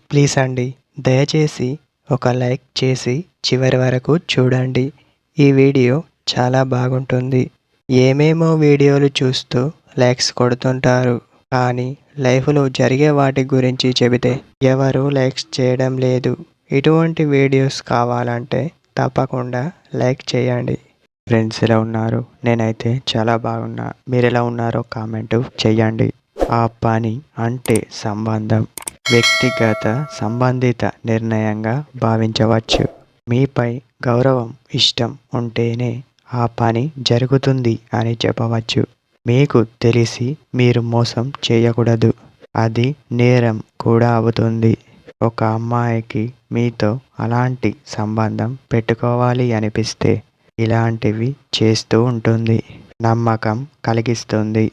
Please అండి, దయచేసి ఒక లైక్ చేసి చివరి వరకు చూడండి. ఈ వీడియో చాలా బాగుంటుంది. ఏమేమో వీడియోలు చూస్తూ లైక్స్ కొడుతుంటారు, కానీ లైఫ్లో జరిగే వాటి గురించి చెబితే ఎవరు లైక్స్ చేయడం లేదు. ఇటువంటి వీడియోస్ కావాలంటే తప్పకుండా లైక్ చేయండి. ఫ్రెండ్స్ ఎలా ఉన్నారు? నేనైతే చాలా బాగున్నా. మీరు ఎలా ఉన్నారో కామెంట్ చేయండి. ఆ పని అంటే సంబంధం వ్యక్తిగత సంబంధిత నిర్ణయంగా భావించవచ్చు. మీపై గౌరవం, ఇష్టం ఉంటేనే ఆ పని జరుగుతుంది అని చెప్పవచ్చు. మీకు తెలిసి మీరు మోసం చేయకూడదు, అది నేరం కూడా అవుతుంది. ఒక అమ్మాయికి మీతో అలాంటి సంబంధం పెట్టుకోవాలి అనిపిస్తే ఇలాంటివి చేస్తూ ఉంటుంది. నమ్మకం కలిగిస్తుంది.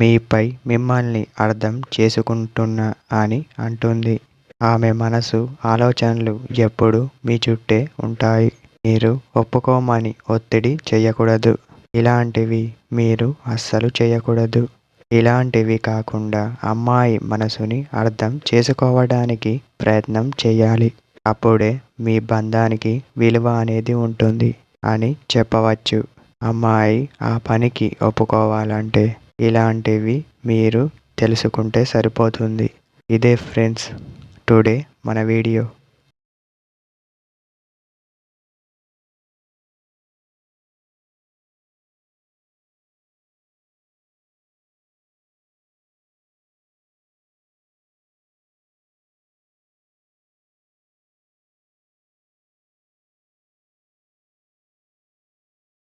మీపై మిమ్మల్ని అర్థం చేసుకుంటున్నా అని అంటుంది. ఆమె మనసు, ఆలోచనలు ఎప్పుడూ మీ చుట్టే ఉంటాయి. మీరు ఒప్పుకోమని ఒత్తిడి చేయకూడదు. ఇలాంటివి మీరు అస్సలు చేయకూడదు. ఇలాంటివి కాకుండా అమ్మాయి మనసుని అర్థం చేసుకోవడానికి ప్రయత్నం చేయాలి. అప్పుడే మీ బంధానికి విలువ అనేది ఉంటుంది అని చెప్పవచ్చు. అమ్మాయి ఆ పనికి ఒప్పుకోవాలంటే ఇలాంటివి మీరు తెలుసుకుంటే సరిపోతుంది. ఇదే ఫ్రెండ్స్ టుడే మన వీడియో.